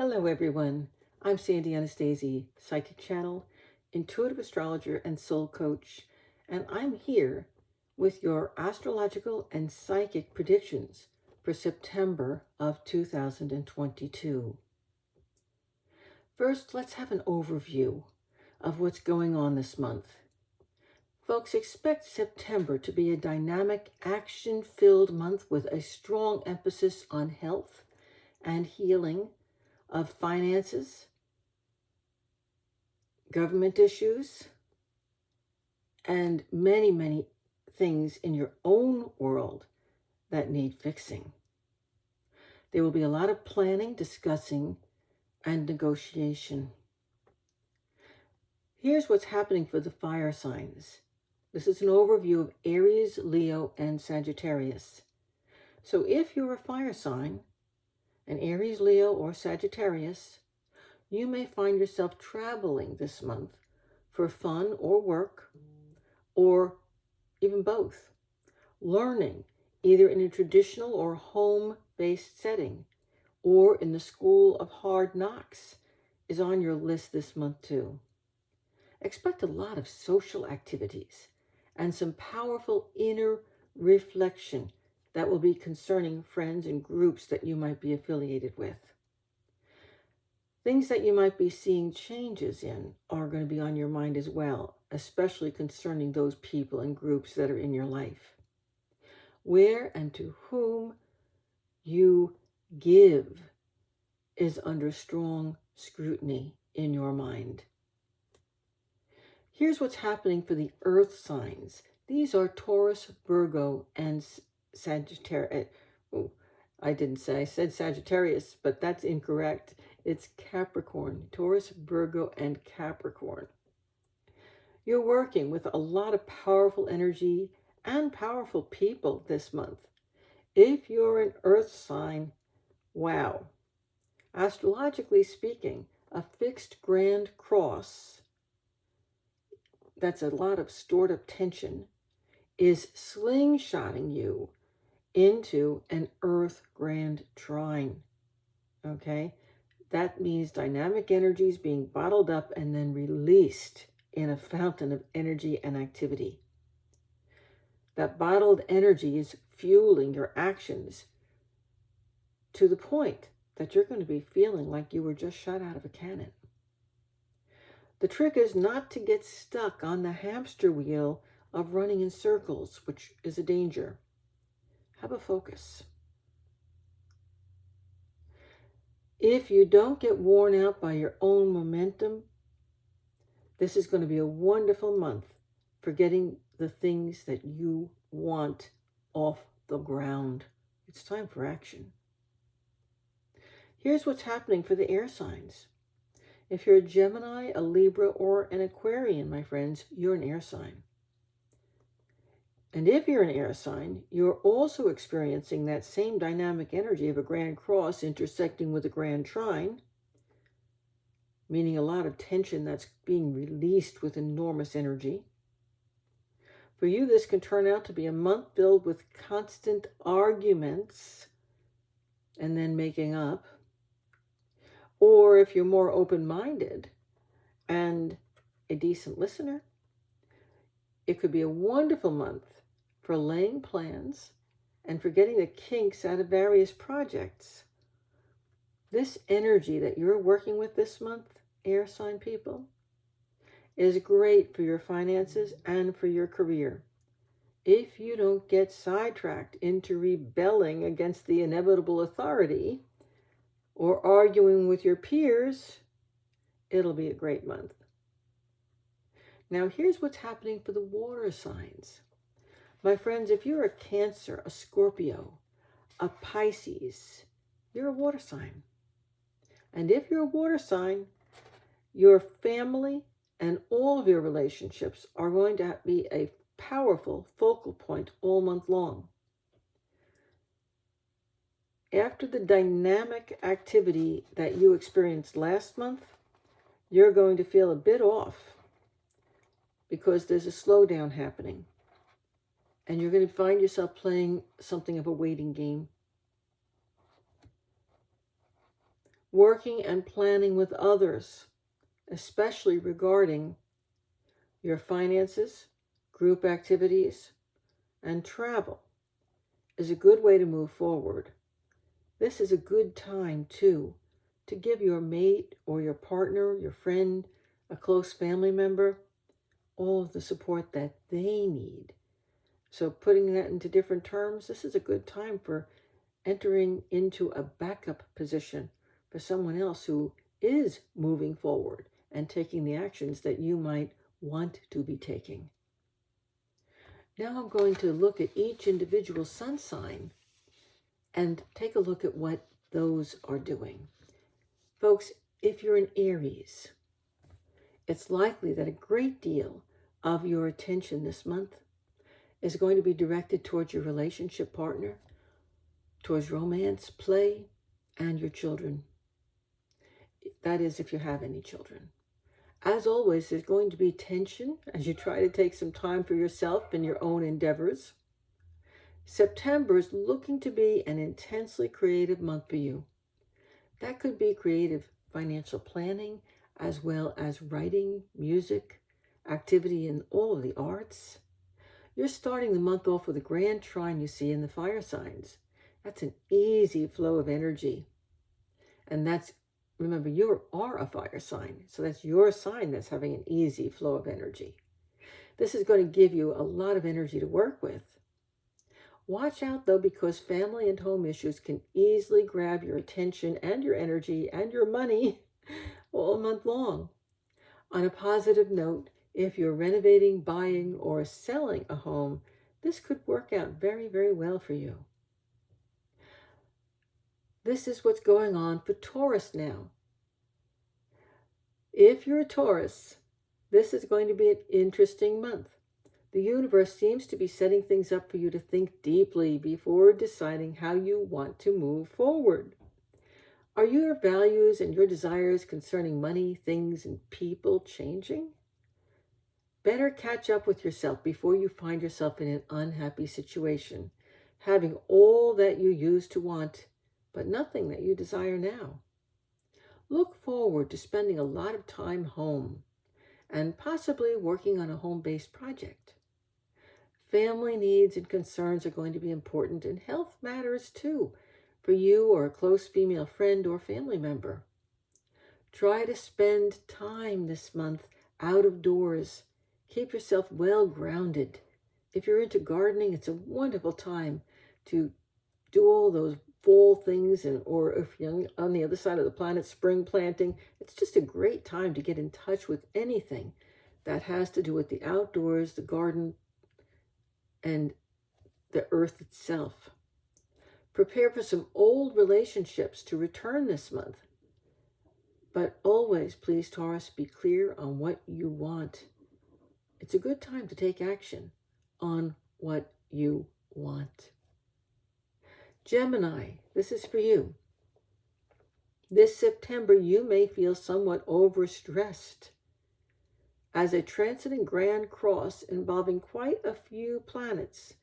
Hello everyone, I'm Sandy Anastasi, Psychic Channel, Intuitive Astrologer and Soul Coach, and I'm here with your astrological and psychic predictions for September of 2022. First, let's have an overview of what's going on this month. Folks, expect September to be a dynamic, action-filled month with a strong emphasis on health and healing of finances, government issues, and many, many things in your own world that need fixing. There will be a lot of planning, discussing, and negotiation. Here's what's happening for the fire signs. This is an overview of Aries, Leo, and Sagittarius. So if you're a fire sign, an Aries, Leo, or Sagittarius, you may find yourself traveling this month for fun or work, or even both. Learning, either in a traditional or home-based setting, or in the school of hard knocks, is on your list this month too. Expect a lot of social activities and some powerful inner reflection that will be concerning friends and groups that you might be affiliated with. Things that you might be seeing changes in are going to be on your mind as well, especially concerning those people and groups that are in your life. Where and to whom you give is under strong scrutiny in your mind. Here's what's happening for the earth signs. These are Taurus, Virgo, and Sagittarius. I said Sagittarius, but that's incorrect. It's Capricorn, Taurus, Virgo, and Capricorn. You're working with a lot of powerful energy and powerful people this month. If you're an earth sign, wow. Astrologically speaking, a fixed grand cross, that's a lot of stored up tension, is slingshotting you into an earth grand trine. Okay? That means dynamic energies being bottled up and then released in a fountain of energy and activity. That bottled energy is fueling your actions to the point that you're going to be feeling like you were just shot out of a cannon. The trick is not to get stuck on the hamster wheel of running in circles, which is a danger. Have a focus. If you don't get worn out by your own momentum, this is going to be a wonderful month for getting the things that you want off the ground. It's time for action. Here's what's happening for the air signs. If you're a Gemini, a Libra, or an Aquarian, my friends, you're an air sign. And if you're an air sign, you're also experiencing that same dynamic energy of a grand cross intersecting with a grand trine, meaning a lot of tension that's being released with enormous energy. For you, this can turn out to be a month filled with constant arguments and then making up. Or if you're more open-minded and a decent listener, it could be a wonderful month for laying plans and for getting the kinks out of various projects. This energy that you're working with this month, air sign people, is great for your finances and for your career. If you don't get sidetracked into rebelling against the inevitable authority or arguing with your peers, it'll be a great month. Now, here's what's happening for the water signs. My friends, if you're a Cancer, a Scorpio, a Pisces, you're a water sign. And if you're a water sign, your family and all of your relationships are going to be a powerful focal point all month long. After the dynamic activity that you experienced last month, you're going to feel a bit off because there's a slowdown happening. And you're going to find yourself playing something of a waiting game. working and planning with others, especially regarding your finances, group activities, and travel, is a good way to move forward. This is a good time, too, to give your mate or your partner, your friend, a close family member, all of the support that they need. So putting that into different terms, this is a good time for entering into a backup position for someone else who is moving forward and taking the actions that you might want to be taking. Now I'm going to look at each individual sun sign and take a look at what those are doing. Folks, if you're an Aries, it's likely that a great deal of your attention this month is going to be directed towards your relationship partner, towards romance, play, and your children. That is, if you have any children. As always, there's going to be tension as you try to take some time for yourself and your own endeavors. September is looking to be an intensely creative month for you. That could be creative financial planning, as well as writing, music, activity in all of the arts. You're starting the month off with a grand trine you see in the fire signs. That's an easy flow of energy. And that's, remember, you are a fire sign. So that's your sign that's having an easy flow of energy. This is going to give you a lot of energy to work with. Watch out, though, because family and home issues can easily grab your attention and your energy and your money all month long. On a positive note, if you're renovating, buying, or selling a home, this could work out very, very well for you. This is what's going on for Taurus now. If you're a Taurus, this is going to be an interesting month. The universe seems to be setting things up for you to think deeply before deciding how you want to move forward. Are your values and your desires concerning money, things, and people changing? Better catch up with yourself before you find yourself in an unhappy situation, having all that you used to want, but nothing that you desire now. Look forward to spending a lot of time home and possibly working on a home-based project. Family needs and concerns are going to be important, and health matters too, for you or a close female friend or family member. Try to spend time this month out of doors. Keep yourself well grounded. If you're into gardening, it's a wonderful time to do all those fall things, or if you're on the other side of the planet, spring planting. It's just a great time to get in touch with anything that has to do with the outdoors, the garden, and the earth itself. Prepare for some old relationships to return this month. But always, please, Taurus, be clear on what you want. It's a good time to take action on what you want. Gemini, this is for you. This September, you may feel somewhat overstressed, as a transiting grand cross involving quite a few planets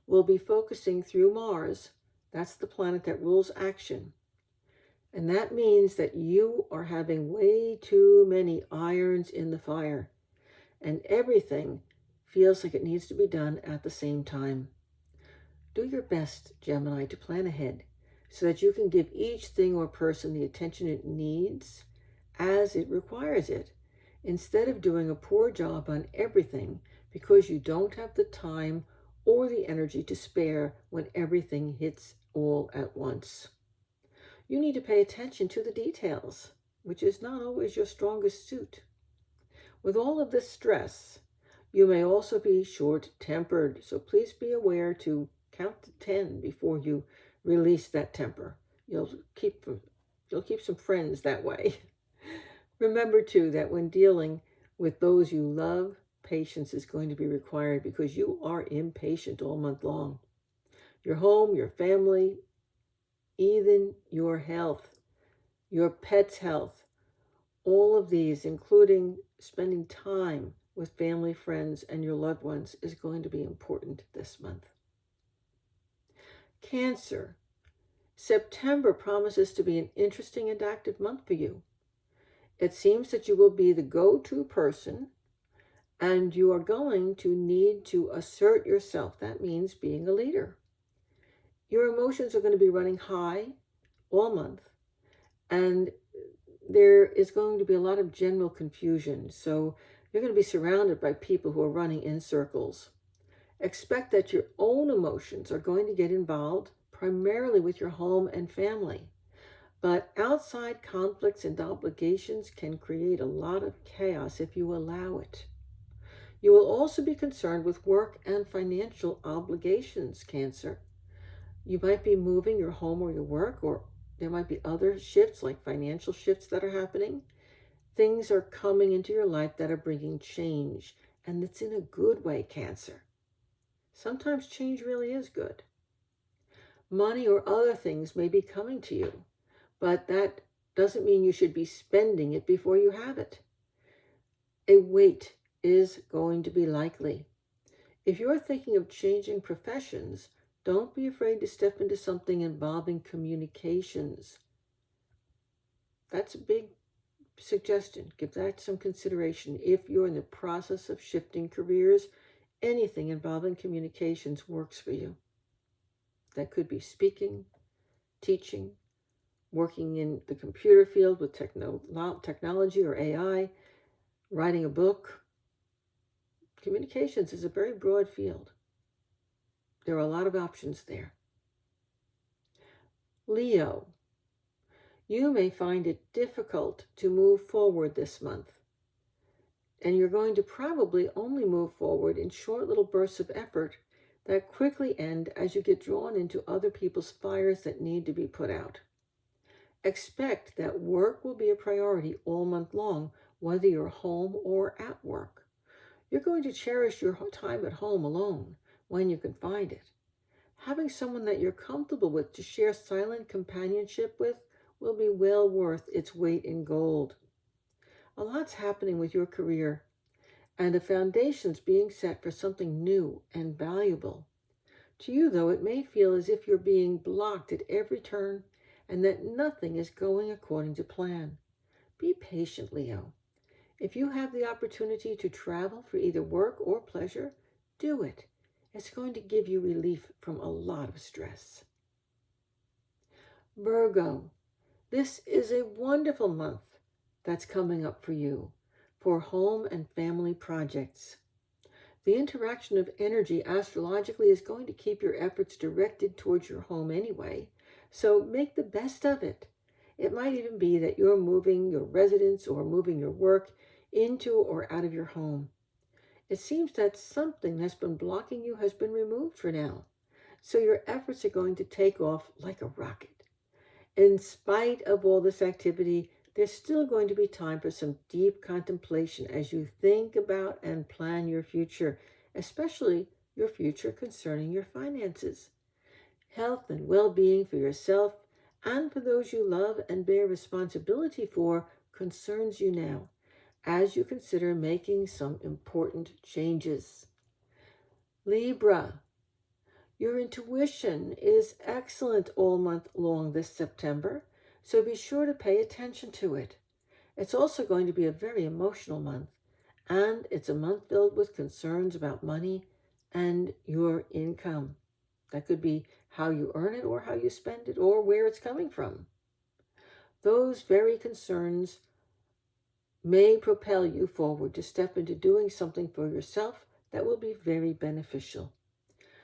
will be focusing through Mars. That's the planet that rules action. And that means that you are having way too many irons in the fire, and everything feels like it needs to be done at the same time. Do your best, Gemini, to plan ahead so that you can give each thing or person the attention it needs as it requires it, instead of doing a poor job on everything because you don't have the time or the energy to spare when everything hits all at once. You need to pay attention to the details, which is not always your strongest suit. With all of this stress, you may also be short-tempered, so please be aware to count to 10 before you release that temper. You'll keep some friends that way. Remember, too, that when dealing with those you love, patience is going to be required because you are impatient all month long. Your home, your family, even your health, your pet's health, all of these, including spending time with family, friends, and your loved ones, is going to be important this month. Cancer. September promises to be an interesting and active month for you. It seems that you will be the go-to person, and you are going to need to assert yourself. That means being a leader. Your emotions are going to be running high all month, and there is going to be a lot of general confusion. So you're going to be surrounded by people who are running in circles. Expect that your own emotions are going to get involved, primarily with your home and family. But outside conflicts and obligations can create a lot of chaos if you allow it. You will also be concerned with work and financial obligations, Cancer. You might be moving your home or your work, or there might be other shifts like financial shifts that are happening. Things are coming into your life that are bringing change, and it's in a good way, Cancer. Sometimes change really is good. Money or other things may be coming to you, but that doesn't mean you should be spending it before you have it. A wait is going to be likely. If you're thinking of changing professions, don't be afraid to step into something involving communications. That's a big suggestion. Give that some consideration. If you're in the process of shifting careers, anything involving communications works for you. That could be speaking, teaching, working in the computer field with technology or AI, writing a book. Communications is a very broad field. There are a lot of options there. Leo, you may find it difficult to move forward this month, and you're going to probably only move forward in short little bursts of effort that quickly end as you get drawn into other people's fires that need to be put out. Expect that work will be a priority all month long, whether you're home or at work. You're going to cherish your time at home alone when you can find it. Having someone that you're comfortable with to share silent companionship with will be well worth its weight in gold. A lot's happening with your career, and a foundation's being set for something new and valuable. To you, though, it may feel as if you're being blocked at every turn and that nothing is going according to plan. Be patient, Leo. If you have the opportunity to travel for either work or pleasure, do it. It's going to give you relief from a lot of stress. Virgo, this is a wonderful month that's coming up for you for home and family projects. The interaction of energy astrologically is going to keep your efforts directed towards your home anyway, so make the best of it. It might even be that you're moving your residence or moving your work into or out of your home. It seems that something that's been blocking you has been removed for now, so your efforts are going to take off like a rocket. In spite of all this activity, there's still going to be time for some deep contemplation as you think about and plan your future, especially your future concerning your finances. Health and well-being for yourself and for those you love and bear responsibility for concerns you now, as you consider making some important changes. Libra, your intuition is excellent all month long this September, so be sure to pay attention to it. It's also going to be a very emotional month, and it's a month filled with concerns about money and your income. That could be how you earn it or how you spend it or where it's coming from. Those very concerns may propel you forward to step into doing something for yourself that will be very beneficial.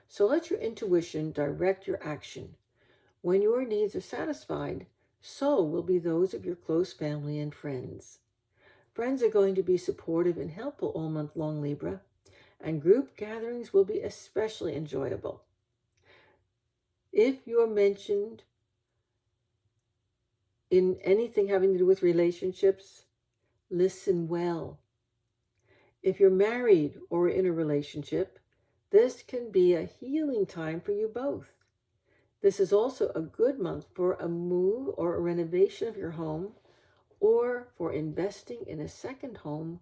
So let your intuition direct your action. When your needs are satisfied, so will be those of your close family and friends. Friends are going to be supportive and helpful all month long, Libra, and group gatherings will be especially enjoyable. If you're mentioned in anything having to do with relationships, listen well. If you're married or in a relationship, this can be a healing time for you both. This is also a good month for a move or a renovation of your home, or for investing in a second home,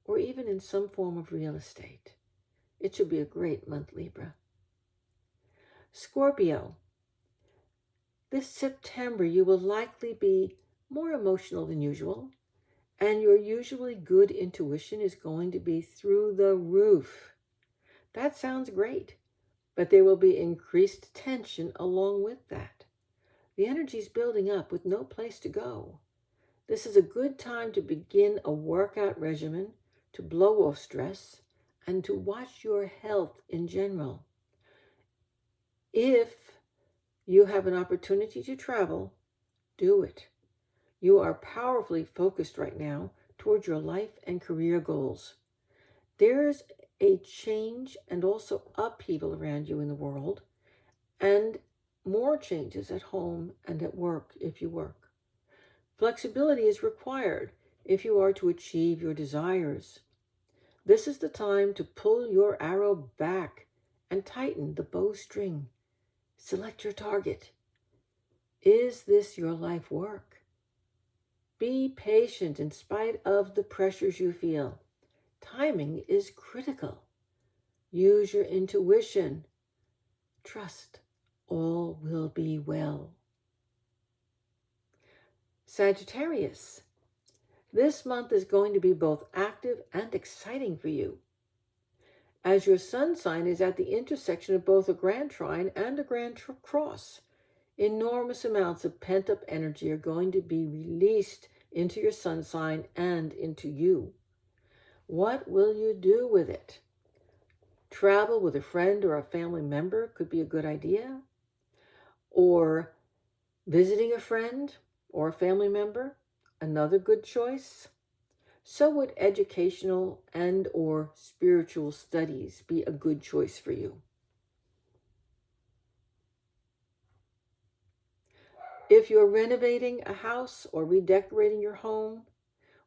or even in some form of real estate. It should be a great month, Libra. Scorpio, This September, you will likely be more emotional than usual, and your usually good intuition is going to be through the roof. That sounds great, but there will be increased tension along with that. The energy is building up with no place to go. This is a good time to begin a workout regimen, to blow off stress, and to watch your health in general. If you have an opportunity to travel, do it. You are powerfully focused right now towards your life and career goals. There's a change and also upheaval around you in the world, and more changes at home and at work if you work. Flexibility is required if you are to achieve your desires. This is the time to pull your arrow back and tighten the bowstring. Select your target. Is this your life work? Be patient in spite of the pressures you feel. Timing is critical. Use your intuition. Trust all will be well. Sagittarius, this month is going to be both active and exciting for you, as your sun sign is at the intersection of both a grand trine and a grand cross. Enormous amounts of pent-up energy are going to be released into your sun sign and into you. What will you do with it? Travel with a friend or a family member could be a good idea. Or visiting a friend or a family member, another good choice. So would educational and or spiritual studies be a good choice for you. If you're renovating a house or redecorating your home,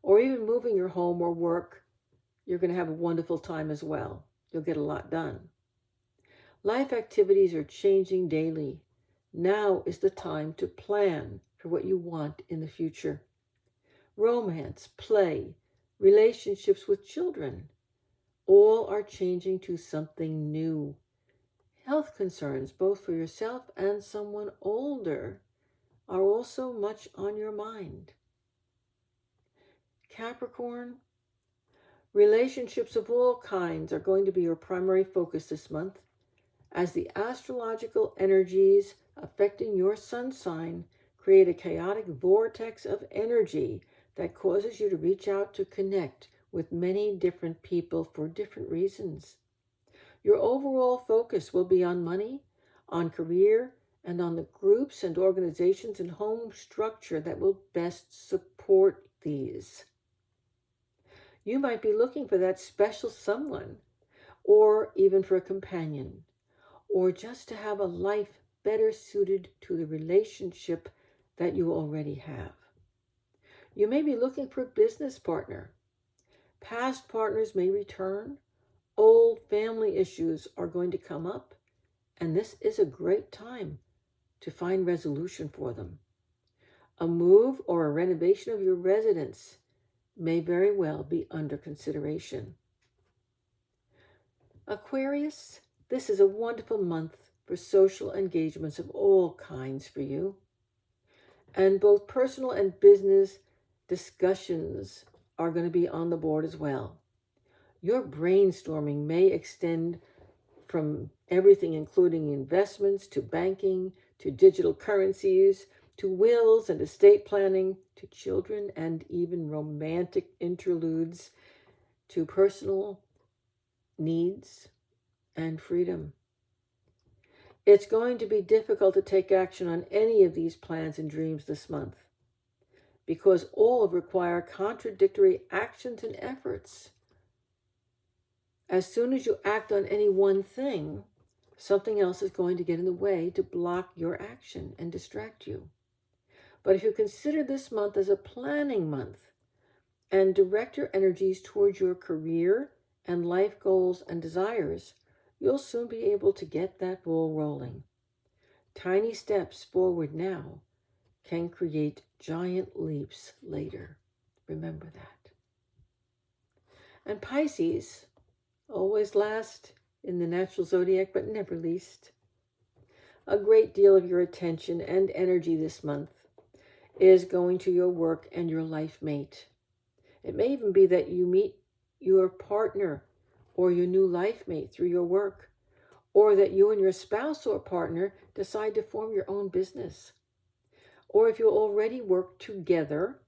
or even moving your home or work, you're going to have a wonderful time as well. You'll get a lot done. Life activities are changing daily. Now is the time to plan for what you want in the future. Romance, play, relationships with children, all are changing to something new. Health concerns, both for yourself and someone older, are also much on your mind. Capricorn, relationships of all kinds are going to be your primary focus this month, as the astrological energies affecting your sun sign create a chaotic vortex of energy that causes you to reach out to connect with many different people for different reasons. Your overall focus will be on money, on career, and on the groups and organizations and home structure that will best support these. You might be looking for that special someone, or even for a companion, or just to have a life better suited to the relationship that you already have. You may be looking for a business partner. Past partners may return. Old family issues are going to come up, and this is a great time to find resolution for them. A move or a renovation of your residence may very well be under consideration. Aquarius, this is a wonderful month for social engagements of all kinds for you. And both personal and business discussions are going to be on the board as well. Your brainstorming may extend from everything including investments to banking, to digital currencies, to wills and estate planning, to children and even romantic interludes, to personal needs and freedom. It's going to be difficult to take action on any of these plans and dreams this month, because all require contradictory actions and efforts. As soon as you act on any one thing, something else is going to get in the way to block your action and distract you. But if you consider this month as a planning month and direct your energies towards your career and life goals and desires, you'll soon be able to get that ball rolling. Tiny steps forward now can create giant leaps later. Remember that. And Pisces, always last in the natural zodiac, but never least. a great deal of your attention and energy this month is going to your work and your life mate. It may even be that you meet your partner or your new life mate through your work, or that you and your spouse or partner decide to form your own business. Or if you already work together,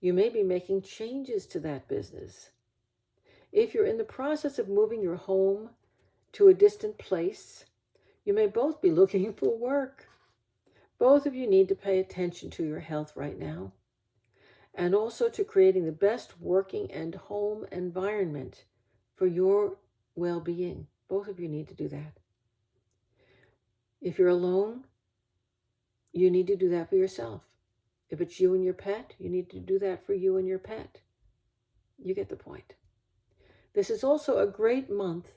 you may be making changes to that business. If you're in the process of moving your home to a distant place, you may both be looking for work. Both of you need to pay attention to your health right now, and also to creating the best working and home environment for your well-being. Both of you need to do that. If you're alone, you need to do that for yourself. If it's you and your pet, you need to do that for you and your pet. You get the point. This is also a great month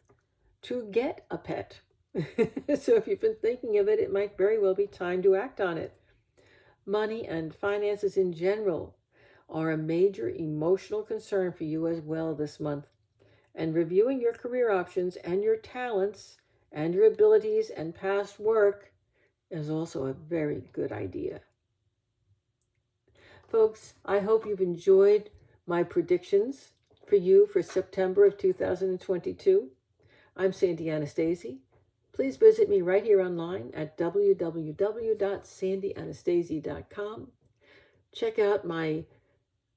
to get a pet. So if you've been thinking of it, it might very well be time to act on it. Money and finances in general are a major emotional concern for you as well this month. And reviewing your career options and your talents and your abilities and past work is also a very good idea. Folks, I hope you've enjoyed my predictions for you for September of 2022. I'm Sandy Anastasi. Please visit me right here online at www.sandyanastasi.com. Check out my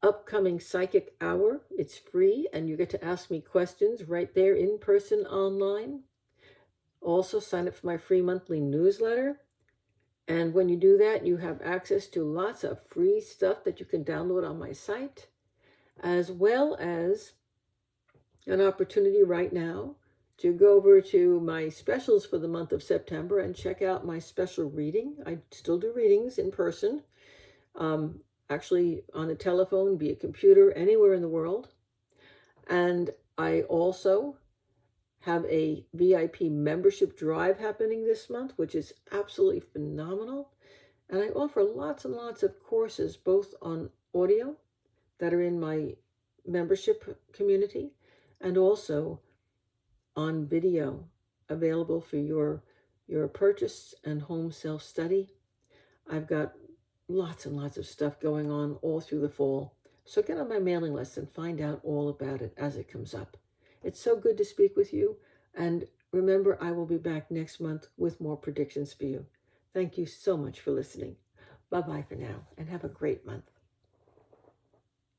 upcoming psychic hour. It's free, and you get to ask me questions right there in person online. Also, sign up for my free monthly newsletter. And when you do that, you have access to lots of free stuff that you can download on my site, as well as an opportunity right now to go over to my specials for the month of September and check out my special reading. I still do readings in person, actually on a telephone, via computer, anywhere in the world. And I also have a VIP membership drive happening this month, which is absolutely phenomenal. And I offer lots and lots of courses, both on audio that are in my membership community, and also on video available for your purchase and home self-study. I've got lots and lots of stuff going on all through the fall. So get on my mailing list and find out all about it as it comes up. It's so good to speak with you. And remember, I will be back next month with more predictions for you. Thank you so much for listening. Bye-bye for now, and have a great month.